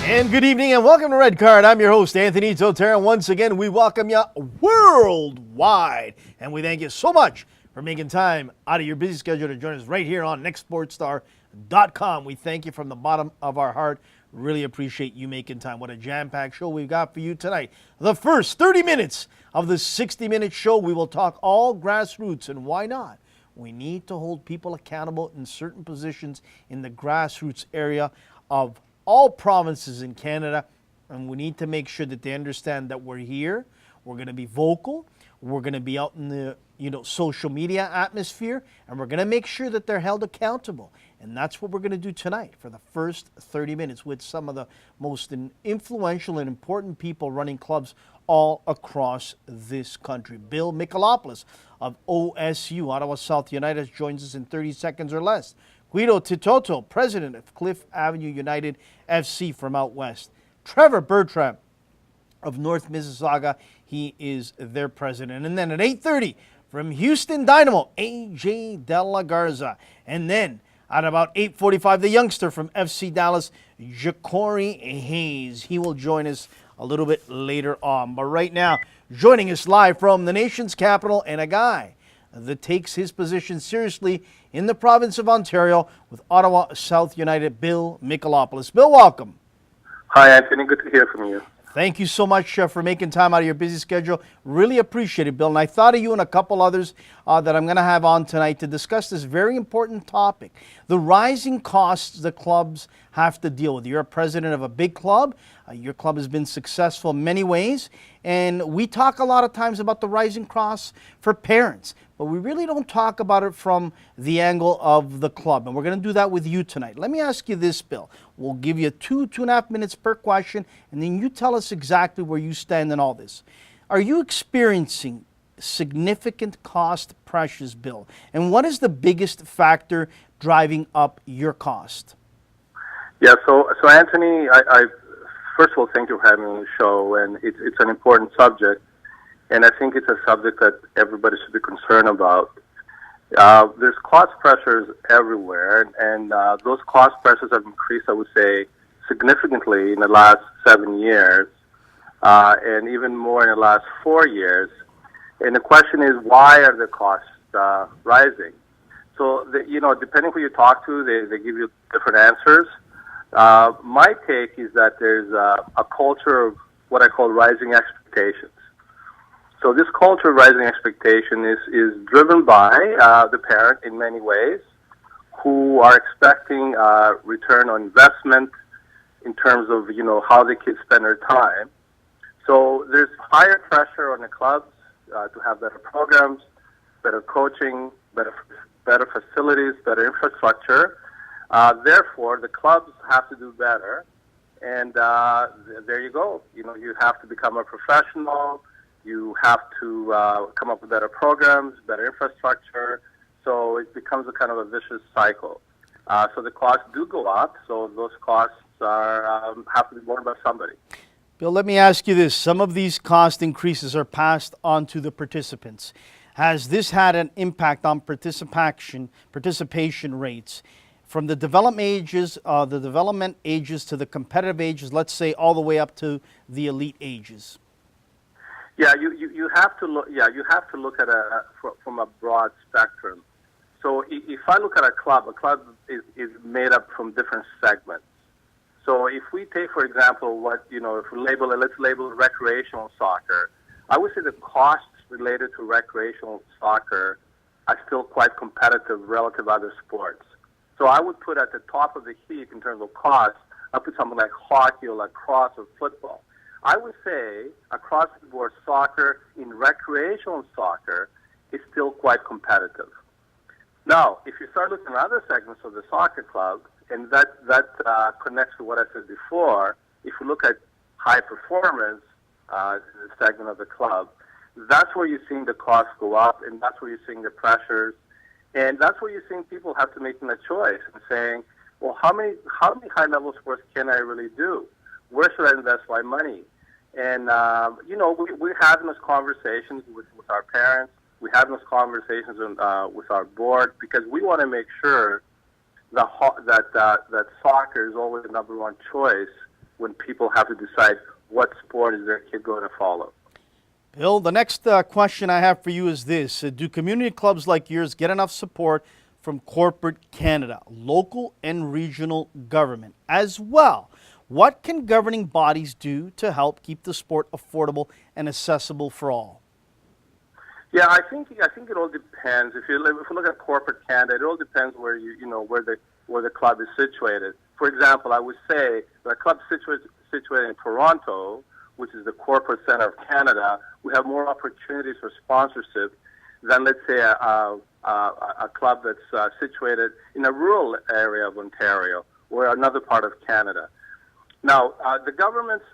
And good evening and welcome to Red Card. I'm your host, Anthony Totera. Once again, we welcome you worldwide. And we thank you so much for making time out of your busy schedule to join us right here on nextsportstar.com. We thank you from the bottom of our heart. Really appreciate you making time. What a jam-packed show we've got for you tonight. The first 30 minutes of the 60-minute show, we will talk all grassroots, and why not? We need to hold people accountable in certain positions in the grassroots area of all provinces in Canada, and we need to make sure that they understand that we're here, we're going to be vocal, we're going to be out in the social media atmosphere, and we're going to make sure that they're held accountable. And that's what we're going to do tonight for the first 30 minutes with some of the most influential and important people running clubs all across this country. Bill Michalopoulos of OSU, Ottawa South United, joins us in 30 seconds or less. Guido Titoto, president of Cliff Avenue United FC from out west. Trevor Bertram of North Mississauga, he is their president. And then at 8:30 from Houston Dynamo, AJ De La Garza. And then at about 8:45, the youngster from FC Dallas, Ja'Cory Hayes. He will join us a little bit later on. But right now, joining us live from the nation's capital, and a guy that takes his position seriously in the province of Ontario with Ottawa South United, Bill Michalopoulos. Bill, welcome. Hi, Anthony. Good to hear from you. Thank you so much for making time out of your busy schedule. Really appreciate it, Bill. And I thought of you and a couple others that I'm going to have on tonight to discuss this very important topic, the rising costs the clubs have to deal with. You're a president of a big club. Your club has been successful in many ways. And we talk a lot of times about the rising costs for parents, but we really don't talk about it from the angle of the club. And we're going to do that with you tonight. Let me ask you this, Bill. We'll give you 2.5 minutes per question, and then you tell us exactly where you stand in all this. Are you experiencing significant cost pressures, Bill? And what is the biggest factor driving up your cost? Yeah, so Anthony, I first of all, thank you for having me on the show, and it's an important subject, and I think it's a subject that everybody should be concerned about. There's cost pressures everywhere, and those cost pressures have increased, I would say, significantly in the last 7 years, and even more in the last 4 years. And the question is, why are the costs rising? So, depending who you talk to, they give you different answers. My take is that there's a culture of what I call rising expectations. So this culture of rising expectation is driven by the parent in many ways, who are expecting return on investment in terms of how the kids spend their time. So there's higher pressure on the clubs to have better programs, better coaching, better facilities, better infrastructure. Therefore, the clubs have to do better, and there you go. You have to become a professional. You have to come up with better programs, better infrastructure. So it becomes a kind of a vicious cycle. So the costs do go up. So those costs have to be borne by somebody. Bill, let me ask you this. Some of these cost increases are passed on to the participants. Has this had an impact on participation rates? From the development ages to the competitive ages, let's say all the way up to the elite ages. Yeah, you have to look. Yeah, you have to look at from a broad spectrum. So if I look at a club is made up from different segments. So if we take, for example, let's label recreational soccer. I would say the costs related to recreational soccer are still quite competitive relative to other sports. So I would put at the top of the heap in terms of cost, I put something like hockey or lacrosse or football. I would say across the board, soccer in recreational soccer is still quite competitive. Now, if you start looking at other segments of the soccer club, and that connects to what I said before, if you look at high performance segment of the club, that's where you're seeing the costs go up, and that's where you're seeing the pressures. And that's where you're seeing people have to make a choice and saying, well, how many high-level sports can I really do? Where should I invest my money? And, we're having those conversations with our parents. We're having those conversations with our board because we want to make sure that soccer is always the number one choice when people have to decide what sport is their kid going to follow. Bill, the next question I have for you is this. Do community clubs like yours get enough support from corporate Canada, local and regional government as well? What can governing bodies do to help keep the sport affordable and accessible for all? Yeah, I think it all depends. If you look at corporate Canada, it all depends where where the club is situated. For example, I would say the club situated in Toronto, which is the corporate center of Canada, we have more opportunities for sponsorship than, let's say, a club that's situated in a rural area of Ontario or another part of Canada. Now, the government's,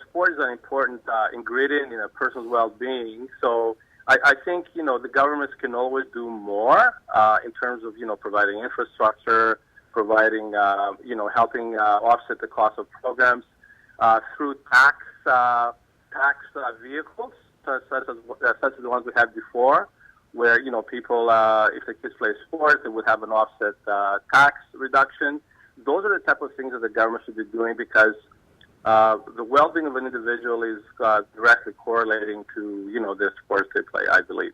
sport is an important ingredient in a person's well-being. So I think, the governments can always do more in terms of, providing infrastructure, providing, helping offset the cost of programs through tax vehicles, such as the ones we had before, where, people, if the kids play sports, they would have an offset tax reduction. Those are the type of things that the government should be doing because the well-being of an individual is directly correlating to, the sports they play, I believe.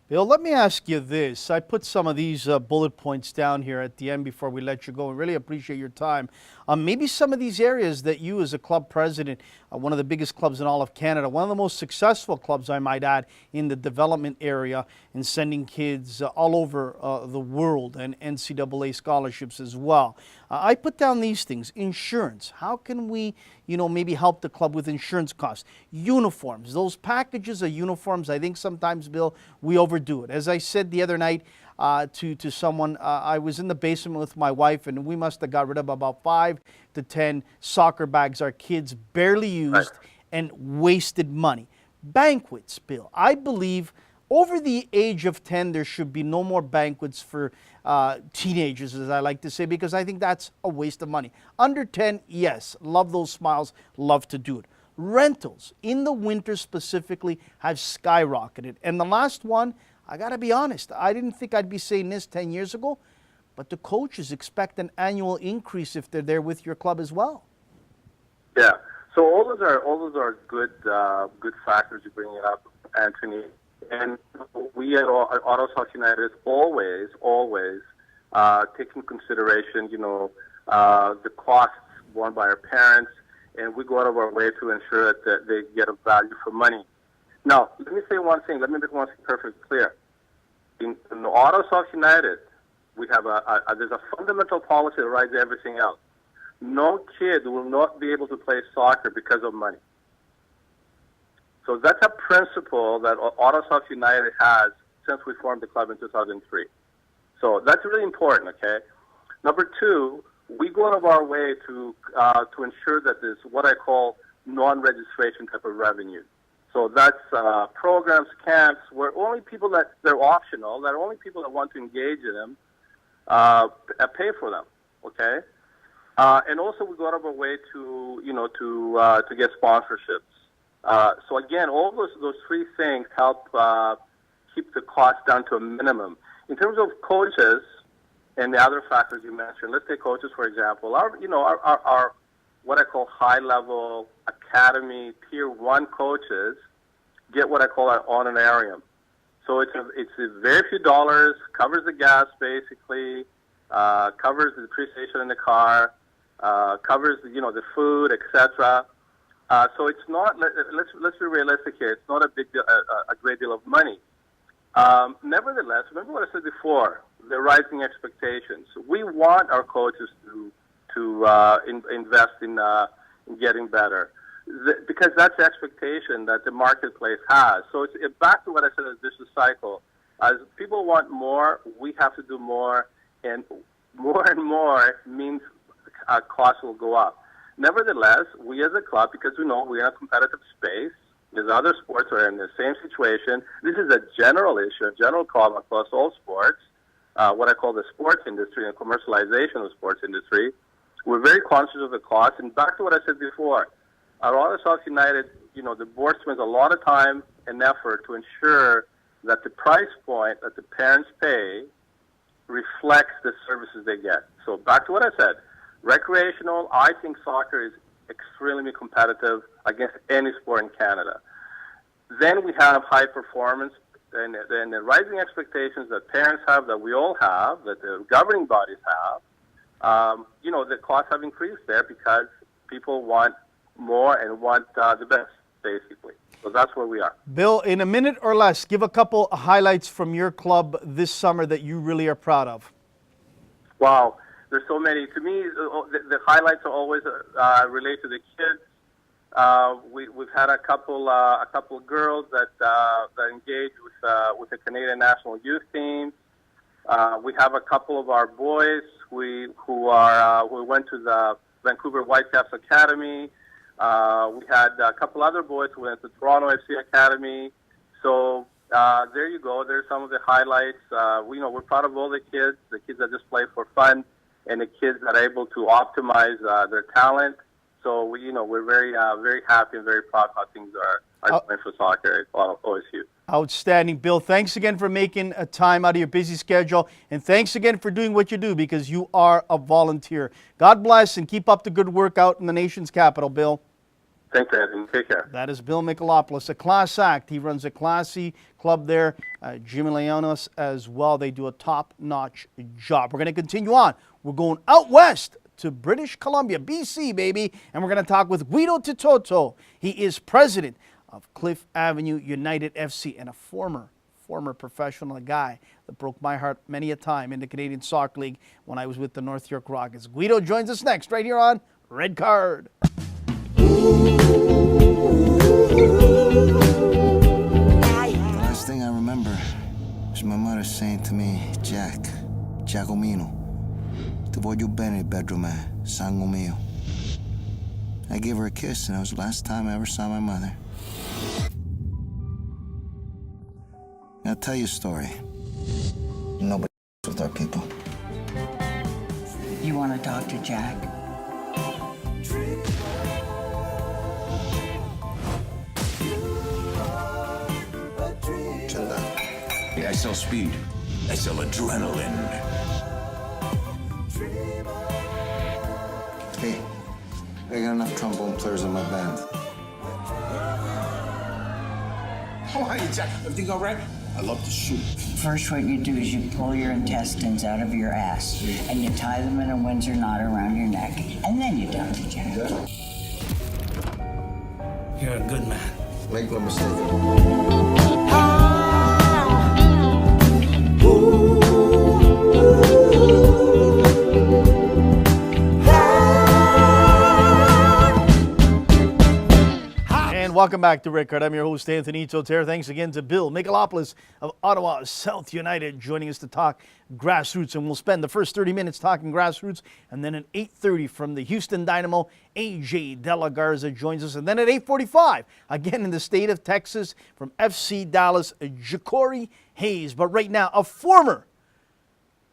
Bill, let me ask you this. I put some of these bullet points down here at the end before we let you go. I really appreciate your time. Maybe some of these areas that you as a club president, one of the biggest clubs in all of Canada, one of the most successful clubs, I might add, in the development area in sending kids all over the world and NCAA scholarships as well. I put down these things. Insurance. How can we, maybe help the club with insurance costs? Uniforms. Those packages of uniforms, I think sometimes, Bill, we overdo it. As I said the other night to someone, I was in the basement with my wife, and we must have got rid of about 5 to 10 soccer bags our kids barely used and wasted money. Banquets, Bill. I believe over the age of 10, there should be no more banquets for teenagers, as I like to say, because I think that's a waste of money. Under 10, yes, love those smiles, love to do it. Rentals, in the winter specifically, have skyrocketed. And the last one, I got to be honest, I didn't think I'd be saying this 10 years ago, but the coaches expect an annual increase if they're there with your club as well. Yeah, so all those are good factors you bring up, Anthony. And we at Auto Sox United always take into consideration, the costs borne by our parents, and we go out of our way to ensure that they get a value for money. Now, let me say one thing. Let me make one thing perfectly clear. In Auto Sox United, we have there's a fundamental policy that rides everything else. No kid will not be able to play soccer because of money. So that's a principle that Auto Sox United has since we formed the club in 2003. So that's really important, okay? Number two, we go out of our way to ensure that there's what I call non-registration type of revenue. So that's programs, camps, where only people they're optional, that only people that want to engage in them pay for them, okay? And also we go out of our way to get sponsorships. So again, all those three things help keep the cost down to a minimum. In terms of coaches and the other factors you mentioned, let's take coaches for example. Our what I call high-level academy tier 1 coaches get what I call an honorarium. So it's very few dollars, covers the gas basically, covers the depreciation in the car, covers the food, etc. So it's not. Let's be realistic here. It's not a big deal, a great deal of money. Nevertheless, remember what I said before: the rising expectations. We want our coaches to invest in getting better, because that's the expectation that the marketplace has. So it's back to what I said: is this is a cycle. As people want more, we have to do more, and more means costs will go up. Nevertheless, we as a club, because we know we're in a competitive space, there's other sports that are in the same situation. This is a general issue, a general problem across all sports, what I call the sports industry and commercialization of the sports industry. We're very conscious of the cost. And back to what I said before, at Auto Sox United, the board spends a lot of time and effort to ensure that the price point that the parents pay reflects the services they get. So back to what I said. Recreational, I think soccer is extremely competitive against any sport in Canada. Then we have high performance and the rising expectations that parents have, that we all have, that the governing bodies have. The costs have increased there because people want more and want the best, basically. So that's where we are. Bill, in a minute or less, give a couple highlights from your club this summer that you really are proud of. Wow, there's so many. To me, the highlights are always related to the kids. We've had a couple girls that engaged with the Canadian national youth team. We have a couple of our boys who went to the Vancouver Whitecaps Academy. We had a couple other boys who went to Toronto FC Academy. So there you go. There's some of the highlights. We're proud of all the kids that just play for fun, and the kids that are able to optimize their talent. So we're very happy and very proud how things are going for soccer at OSU. Outstanding, Bill. Thanks again for making a time out of your busy schedule, and thanks again for doing what you do, because you are a volunteer. God bless, and keep up the good work out in the nation's capital, Bill. Thanks, Anthony. Take care. That is Bill Michalopoulos, a class act. He runs a classy club there. Jimmy Leonis as well. They do a top-notch job. We're going to continue on. We're going out west to British Columbia, BC, baby, and we're going to talk with Guido Titoto. He is president of Cliff Avenue United FC and a former professional, guy that broke my heart many a time in the Canadian Soccer League when I was with the North York Rockets. Guido joins us next right here on Red Card. The last thing I remember is my mother saying to me, Giacomino, ti voglio bene, bedroom, sangue mio. I gave her a kiss, and it was the last time I ever saw my mother. I'll tell you a story. Nobody with our people. You want to talk to Jack? I sell speed. I sell adrenaline. Hey, I got enough trombone players in my band. How are you, Jack? Everything all right? I love to shoot. First, what you do is you pull your intestines out of your ass, and you tie them in a Windsor knot around your neck, and then you talk to Jack. You're a good man. Make no mistake. Welcome back to Red Card. I'm your host, Anthony Totera. Thanks again to Bill Michalopoulos of Ottawa South United joining us to talk grassroots. And we'll spend the first 30 minutes talking grassroots. And then at 8:30 from the Houston Dynamo, AJ De La Garza joins us. And then at 8:45, again in the state of Texas, from FC Dallas, Ja'Cory Hayes. But right now, a former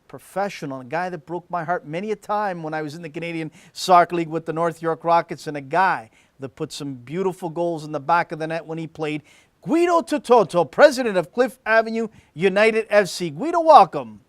professional, a guy that broke my heart many a time when I was in the Canadian Soccer League with the North York Rockets, and a guy that put some beautiful goals in the back of the net when he played. Guido Titoto, president of Cliff Avenue United FC. Guido, welcome.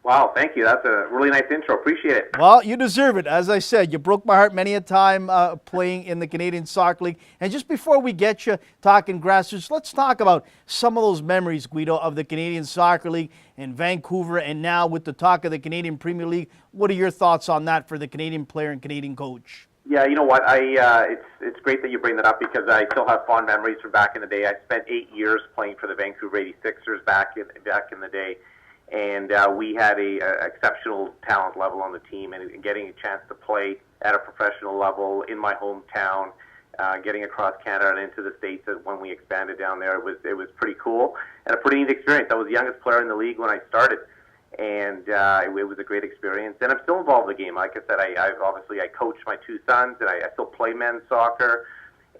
Wow, thank you. That's a really nice intro. Appreciate it. Well, you deserve it. As I said, you broke my heart many a time playing in the Canadian Soccer League. And just before we get you talking grassroots, let's talk about some of those memories, Guido, of the Canadian Soccer League in Vancouver, and now with the talk of the Canadian Premier League. What are your thoughts on that for the Canadian player and Canadian coach? Yeah, you know what? It's great that you bring that up, because I still have fond memories from back in the day. I spent 8 years playing for the Vancouver 86ers back in the day, and we had a exceptional talent level on the team, and getting a chance to play at a professional level in my hometown, getting across Canada and into the States when we expanded down there, it was pretty cool and a pretty neat experience. I was the youngest player in the league when I started. And it was a great experience, and I'm still involved in the game. Like I said, I coach my two sons, and I still play men's soccer,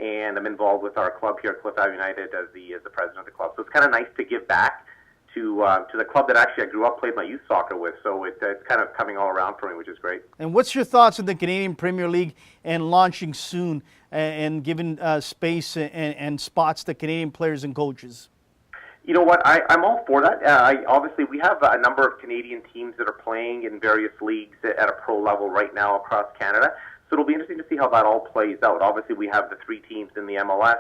and I'm involved with our club here at Cliff Avenue United as the president of the club. So it's kind of nice to give back to the club that actually I grew up played my youth soccer with. So it's kind of coming all around for me, which is great. And what's your thoughts on the Canadian Premier League and launching soon and giving space and spots to Canadian players and coaches? You know what? I'm all for that. Obviously, we have a number of Canadian teams that are playing in various leagues at a pro level right now across Canada. So it'll be interesting to see how that all plays out. Obviously, we have the 3 teams in the MLS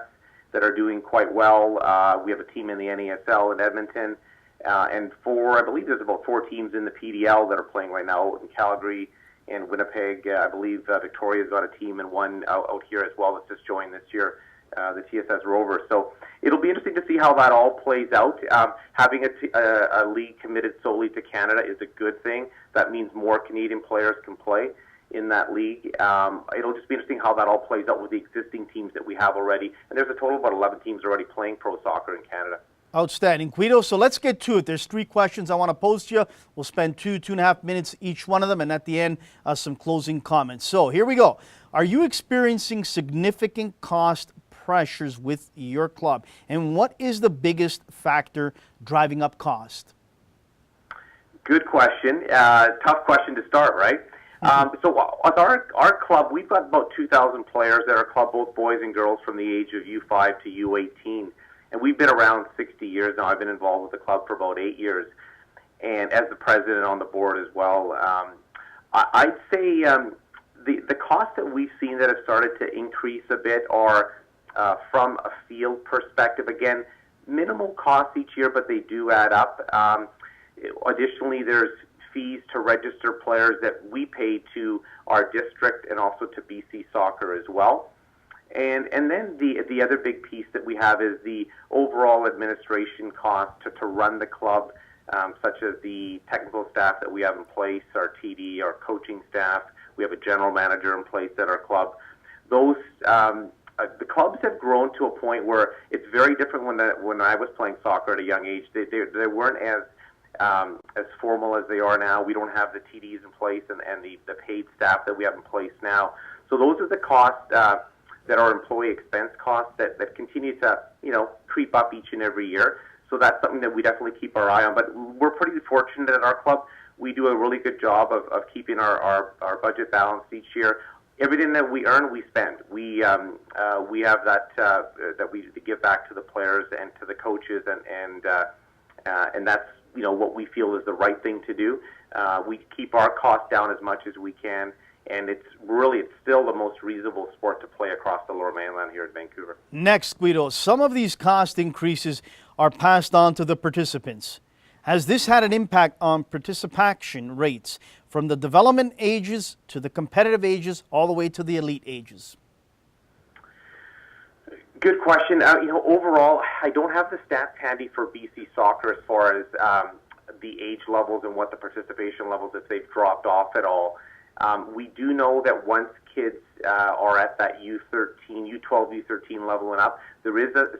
that are doing quite well. We have a team in the NASL in Edmonton. And I believe there's about 4 teams in the PDL that are playing right now in Calgary and Winnipeg. I believe Victoria's got a team and one out here as well that's just joined this year, the TSS Rovers. So it'll be interesting to see how that all plays out. Having a league committed solely to Canada is a good thing. That means more Canadian players can play in that league. It'll just be interesting how that all plays out with the existing teams that we have already. And there's a total of about 11 teams already playing pro soccer in Canada. Outstanding, Guido. So let's get to it. There's 3 questions I want to pose to you. We'll spend 2.5 minutes each one of them, and at the end, some closing comments. So here we go. Are you experiencing significant cost pressures with your club? And what is the biggest factor driving up cost? Good question. Tough question to start, right? So with our club, we've got about 2,000 players at our club, both boys and girls, from the age of U5 to U18. And we've been around 60 years now. I've been involved with the club for about 8 years, and as the president on the board as well. I'd say the costs that we've seen that have started to increase a bit are from a field perspective. Again, minimal costs each year, but they do add up. Additionally, there's fees to register players that we pay to our district and also to BC Soccer as well. And then the other big piece that we have is the overall administration cost to run the club, such as the technical staff that we have in place, our TD, our coaching staff. We have a general manager in place at our club. Those the clubs have grown to a point where it's very different. When I was playing soccer at a young age, they weren't as formal as they are now. We don't have the TDs in place and the paid staff that we have in place now. So those are the costs that are employee expense costs that continue to creep up each and every year. So that's something that we definitely keep our eye on. But we're pretty fortunate at our club. We do a really good job of keeping our budget balanced each year. Everything that we earn, we spend. We have that we give back to the players and to the coaches, and that's what we feel is the right thing to do. We keep our costs down as much as we can. And it's still the most reasonable sport to play across the Lower Mainland here in Vancouver. Next, Guido, some of these cost increases are passed on to the participants. Has this had an impact on participation rates from the development ages to the competitive ages all the way to the elite ages? Good question. Overall, I don't have the stats handy for BC Soccer as far as the age levels and what the participation levels, if they've dropped off at all. We do know that once kids are at that U12, U13 level and up, there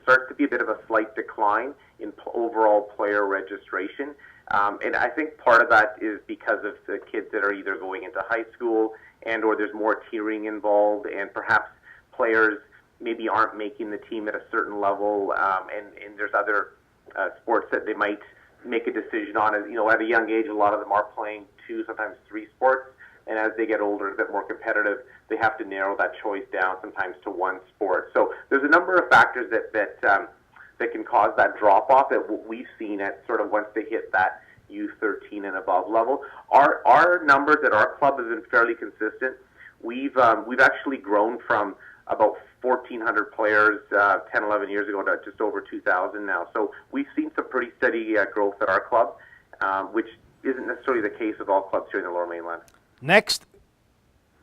starts to be a bit of a slight decline in overall player registration. And I think part of that is because of the kids that are either going into high school or there's more tiering involved, and perhaps players maybe aren't making the team at a certain level, and there's other sports that they might make a decision on. At a young age, a lot of them are playing 2, sometimes 3 sports. And as they get older, a bit more competitive, they have to narrow that choice down sometimes to 1 sport. So there's a number of factors that can cause that drop-off that we've seen at sort of once they hit that U13 and above level. Our numbers at our club have been fairly consistent. We've actually grown from about 1,400 players 10, 11 years ago to just over 2,000 now. So we've seen some pretty steady growth at our club, which isn't necessarily the case with all clubs here in the Lower Mainland. Next,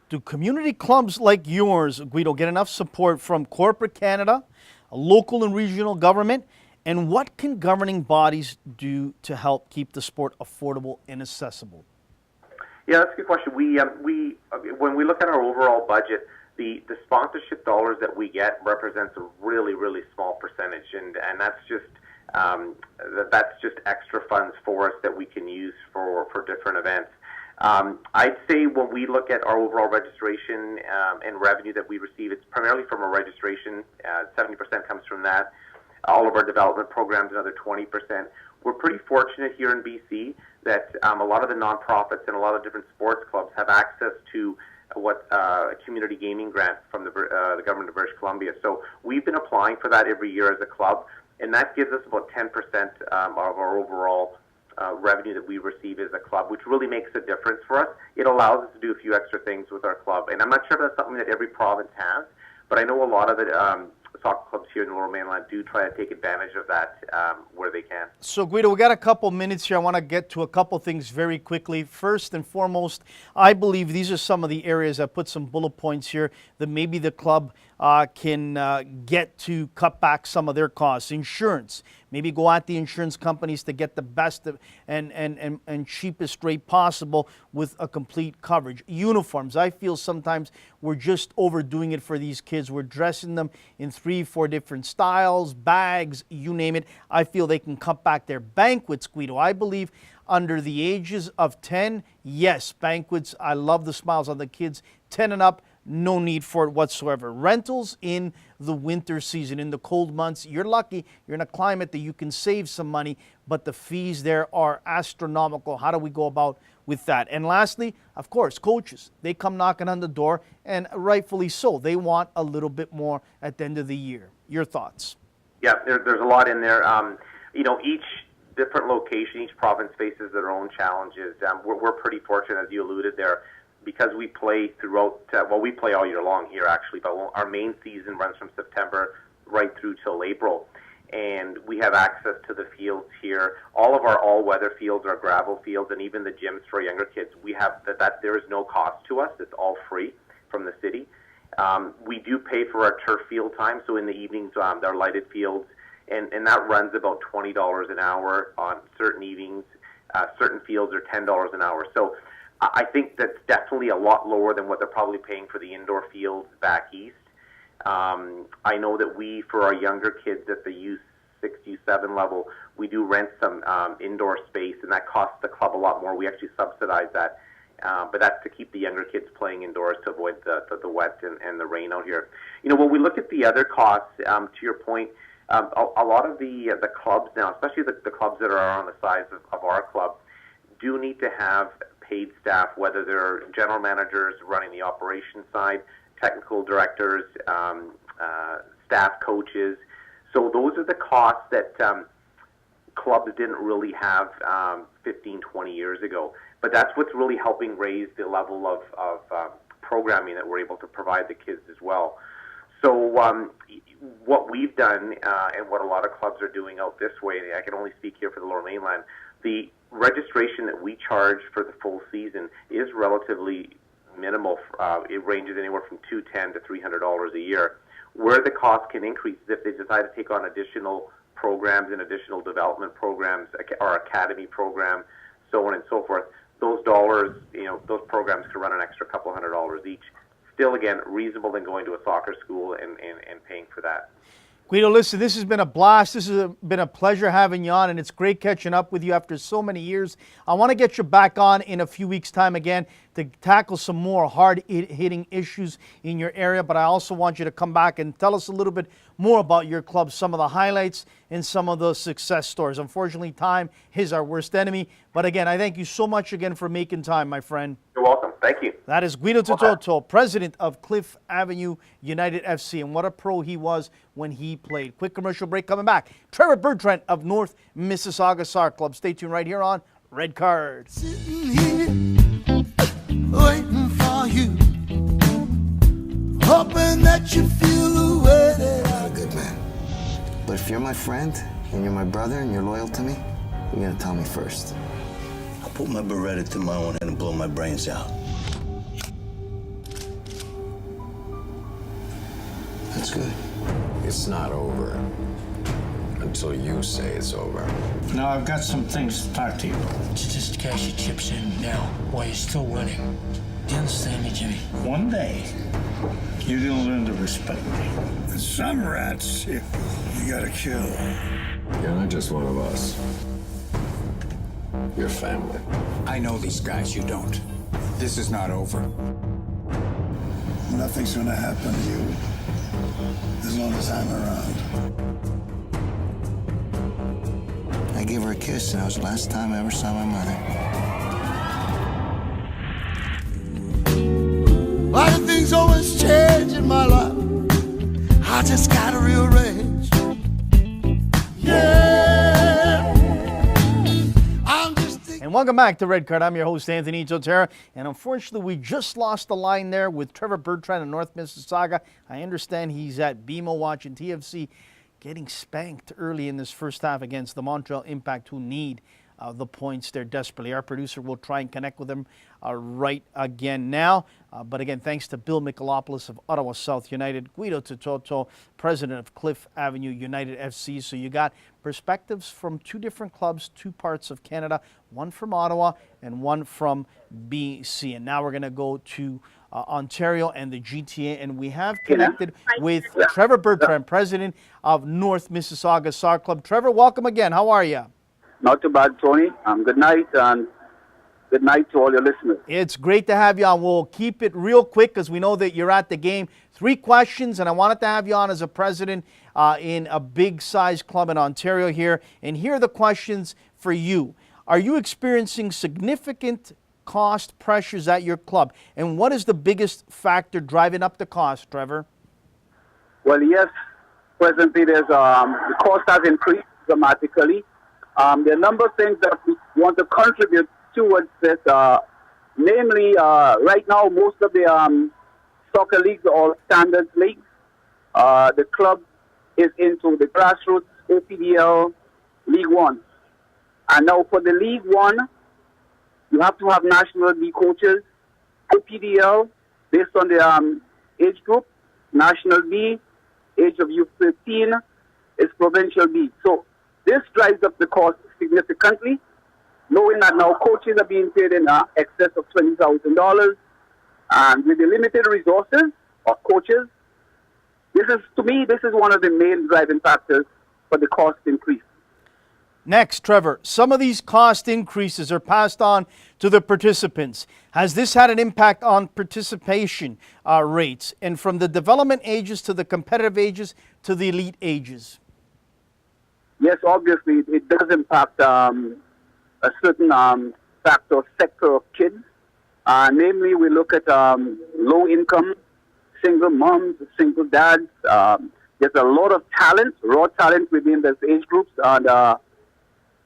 do community clubs like yours, Guido, get enough support from corporate Canada, local and regional government, and what can governing bodies do to help keep the sport affordable and accessible? Yeah, that's a good question. We when we look at our overall budget, the sponsorship dollars that we get represents a really, really small percentage, and that's just extra funds for us that we can use for different events. I'd say when we look at our overall registration and revenue that we receive, it's primarily from our registration. 70% comes from that. All of our development programs, another 20%. We're pretty fortunate here in BC that a lot of the nonprofits and a lot of different sports clubs have access to a community gaming grant from the government of British Columbia. So we've been applying for that every year as a club, and and that gives us about 10% of our overall revenue that we receive as a club, which really makes a difference for us. It allows us to do a few extra things with our club, and I'm not sure if that's something that every province has, but I know a lot of the soccer clubs here in the Lower Mainland do try to take advantage of that where they can. So, Guido, we got a couple minutes here. I want to get to a couple things very quickly. First and foremost, I believe these are some of the areas I put some bullet points here that maybe the club can get to cut back some of their costs. Insurance. Maybe go at the insurance companies to get the best and cheapest rate possible with a complete coverage. Uniforms. I feel sometimes we're just overdoing it for these kids. We're dressing them in 3-4 different styles, bags, you name it. I feel they can cut back their banquets, Guido. I believe under the ages of 10, yes, banquets. I love the smiles on the kids. 10 and up, no need for it whatsoever. Rentals in the winter season, in the cold months, you're lucky. You're in a climate that you can save some money, but the fees there are astronomical. How do we go about with that? And lastly, of course, coaches. They come knocking on the door, and rightfully so. They want a little bit more at the end of the year. Your thoughts? Yeah, there's a lot in there. Each different location, each province faces their own challenges. We're pretty fortunate, as you alluded there, because we play throughout, we play all year long here actually, but our main season runs from September right through till April. And we have access to the fields here. All of our all-weather fields are gravel fields, and even the gyms for younger kids, we have that there is no cost to us. It's all free from the city. We do pay for our turf field time, so in the evenings, they're lighted fields, and that runs about $20 an hour on certain evenings. Certain fields are $10 an hour. So I think that's definitely a lot lower than what they're probably paying for the indoor fields back east. I know that for our younger kids at the U6, U7 level, we do rent some indoor space, and that costs the club a lot more. We actually subsidize that, but that's to keep the younger kids playing indoors to avoid the wet and the rain out here. When we look at the other costs, to your point, a lot of the clubs now, especially the clubs that are on the size of our club, do need to have paid staff, whether they're general managers running the operations side, technical directors, staff coaches. So those are the costs that clubs didn't really have 15, 20 years ago. But that's what's really helping raise the level of programming that we're able to provide the kids as well. So what we've done and what a lot of clubs are doing out this way, and I can only speak here for the Lower Mainland, the registration that we charge for the full season is relatively minimal. It ranges anywhere from $210 to $300 a year. Where the cost can increase is if they decide to take on additional programs and additional development programs, our academy program, so on and so forth. Those dollars, those programs can run an extra couple $100 each. Still, again, reasonable than going to a soccer school and paying for that. Guido, listen, this has been a blast. This has been a pleasure having you on, and it's great catching up with you after so many years. I want to get you back on in a few weeks' time again to tackle some more hard-hitting issues in your area, but I also want you to come back and tell us a little bit more about your club, some of the highlights and some of the success stories. Unfortunately, time is our worst enemy, but again, I thank you so much again for making time, my friend. You're welcome. Thank you. That is Guido Totera, president of Cliff Avenue United FC, and what a pro he was when he played. Quick commercial break coming back. Trevor Bertrand of North Mississauga Soccer Club. Stay tuned right here on Red Card. Sitting here, waiting for you, hoping that you feel the way that I I'm a good man. But if you're my friend and you're my brother and you're loyal to me, you're gonna tell me first. I'll put my Beretta to my own head and blow my brains out. That's good. It's not over until you say it's over. Now, I've got some things to talk to you. Just cash your chips in now while you're still winning. Do you understand me, Jimmy? One day, you're gonna learn to respect me. Some rats, you gotta kill. You're not just one of us. You're family. I know these guys, you don't. This is not over. Nothing's gonna happen to you as long as I'm around. I gave her a kiss, and that was the last time I ever saw my mother. Why do things always change in my life? I just gotta rearrange. Welcome back to Red Card. I'm your host, Anthony Totera. And unfortunately, we just lost the line there with Trevor Bertrand in North Mississauga. I understand he's at BMO watching TFC getting spanked early in this first half against the Montreal Impact, who need the points there desperately. Our producer will try and connect with him right again now. But again, thanks to Bill Michalopoulos of Ottawa South United, Guido Tototo, president of Cliff Avenue United FC. So you got perspectives from two different clubs, two parts of Canada, one from Ottawa and one from BC. And now we're going to go to Ontario and the GTA, and we have connected with Trevor Bertrand, president of North Mississauga Soccer Club. Trevor, welcome again. How are you? Not too bad, Tony. Good night, and good night to all your listeners. It's great to have you on. We'll keep it real quick because we know that you're at the game. 3 questions, and I wanted to have you on as a president in a big-size club in Ontario here. And here are the questions for you. Are you experiencing significant cost pressures at your club? And what is the biggest factor driving up the cost, Trevor? Well, yes, presently the cost has increased dramatically. There are a number of things that we want to contribute towards this. Namely, right now, most of the soccer leagues are all standards leagues. The club is into the grassroots, OPDL, League One. And now for the League One, you have to have National B coaches. OPDL, based on the age group, National B, age of youth 13, is Provincial B. So this drives up the cost significantly, knowing that now coaches are being paid in excess of $20,000. And with the limited resources of coaches, this is one of the main driving factors for the cost increase. Next, Trevor, some of these cost increases are passed on to the participants. Has this had an impact on participation rates, and from the development ages to the competitive ages to the elite ages? Yes, obviously, it does impact a certain sector of kids. Namely, we look at low income, single moms, single dads. There's a lot of talent, raw talent within those age groups. And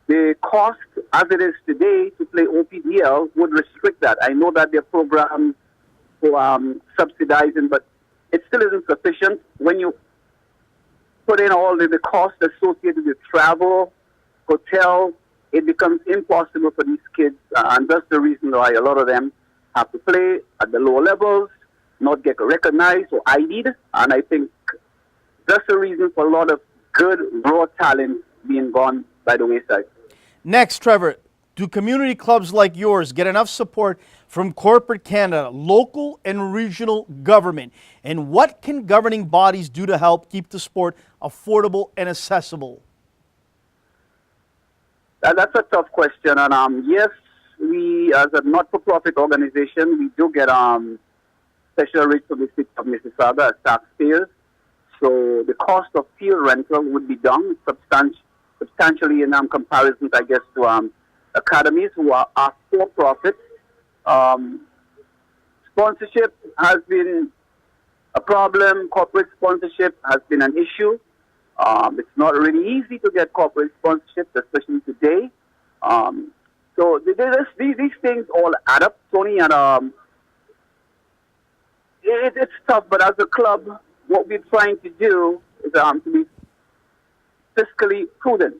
the cost, as it is today, to play OPDL would restrict that. I know that there are programs for subsidizing, but it still isn't sufficient. When you put in all the costs associated with travel, hotel, it becomes impossible for these kids. And that's the reason why a lot of them have to play at the lower levels, not get recognized or ID'd. And I think that's the reason for a lot of good raw talent being gone by the wayside. Next, Trevor, do community clubs like yours get enough support from corporate Canada, local and regional government? And what can governing bodies do to help keep the sport affordable and accessible? That's a tough question. And yes, we, as a not-for-profit organization, we do get special rates from the city of Mississauga as taxpayers. So the cost of field rental would be down substantially in comparison, I guess, to academies who are for-profit. Sponsorship has been a problem. Corporate sponsorship has been an issue. It's not really easy to get corporate sponsorship, especially today. So these things all add up, Tony, and it's tough. But as a club, what we're trying to do is to be fiscally prudent.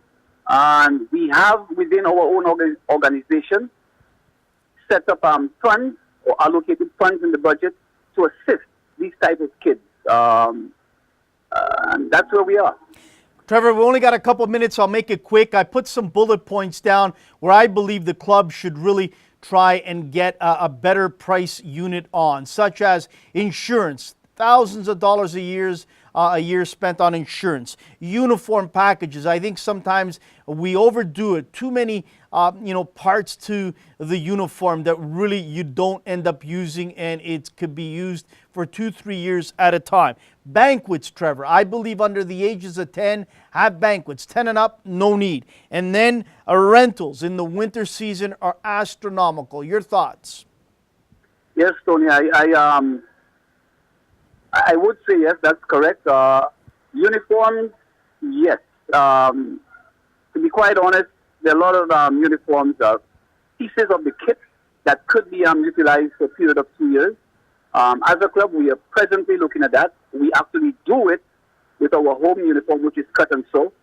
And we have within our own organization set up funds or allocated funds in the budget to assist these type of kids. And that's where we are. Trevor, we only got a couple minutes. I'll make it quick. I put some bullet points down where I believe the club should really try and get a better price unit on, such as insurance, thousands of dollars a year spent on insurance, uniform packages. I think sometimes we overdo it. Too many parts to the uniform that really you don't end up using, and it could be used for 2-3 years at a time. Banquets, Trevor. I believe under the ages of 10, have banquets. 10 and up, no need. And then rentals in the winter season are astronomical. Your thoughts? Yes, Tony. I would say yes, that's correct. Uniforms, yes. To be quite honest, there are a lot of uniforms pieces of the kit that could be utilized for a period of 2 years. As a club, we are presently looking at that. We actually do it with our home uniform, which is cut and sew.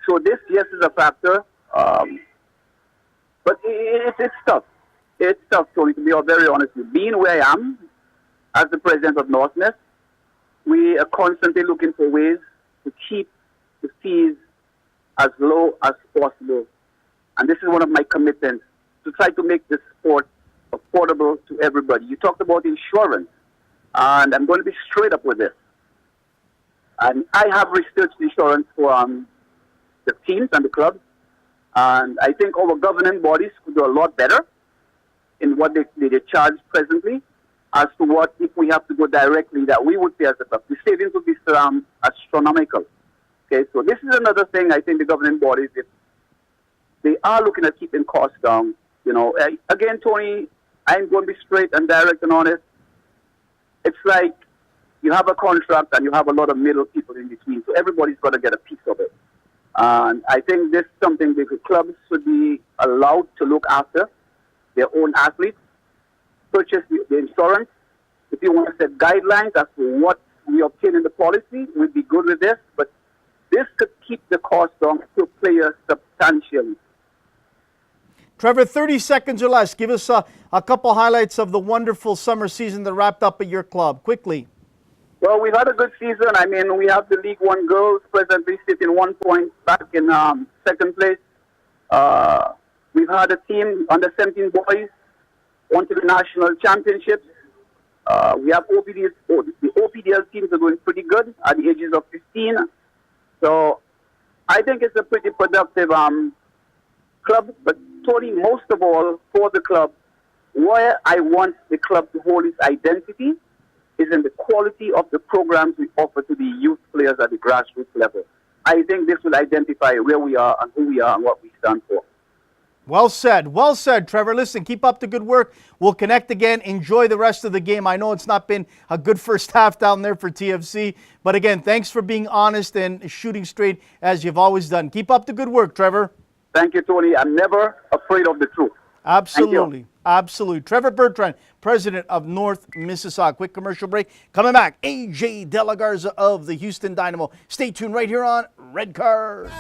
So this, yes, is a factor. But it's tough. It's tough, Tony, to be very honest with you. Being where I am, as the president of Northnest, we are constantly looking for ways to keep the fees as low as possible. And this is one of my commitments, to try to make this sport affordable to everybody. You talked about insurance, and I'm going to be straight up with this. And I have researched insurance for the teams and the clubs, and I think our governing bodies could do a lot better in what they charge presently as to what, if we have to go directly, that we would pay as a club. The savings would be astronomical. Okay, so this is another thing I think the governing bodies, if they are looking at keeping costs down, you know. Again, Tony, I'm going to be straight and direct and honest. It's like you have a contract and you have a lot of middle people in between, so everybody's got to get a piece of it. And I think this is something the clubs should be allowed to look after their own athletes, purchase the insurance. If you want to set guidelines as to what we obtain in the policy, we'd be good with this, but this could keep the cost down to players substantially. Trevor, 30 seconds or less. Give us a couple highlights of the wonderful summer season that wrapped up at your club. Quickly. Well, we've had a good season. I mean, we have the League One girls presently sitting 1 point back in second place. We've had a team, under 17 boys, on to the national championships. We have OPDL, the OPDL teams are doing pretty good at the ages of 15. So I think it's a pretty productive club. But Tony, most of all, for the club, where I want the club to hold its identity is in the quality of the programs we offer to the youth players at the grassroots level. I think this will identify where we are and who we are and what we stand for. Well said, Trevor. Listen, keep up the good work. We'll connect again. Enjoy the rest of the game. I know it's not been a good first half down there for TFC, but again, thanks for being honest and shooting straight as you've always done. Keep up the good work, Trevor. Thank you, Tony. I'm never afraid of the truth. Absolutely. Absolutely. Trevor Bertrand, president of North Mississauga. Quick commercial break. Coming back, AJ De La Garza of the Houston Dynamo. Stay tuned right here on Red Card.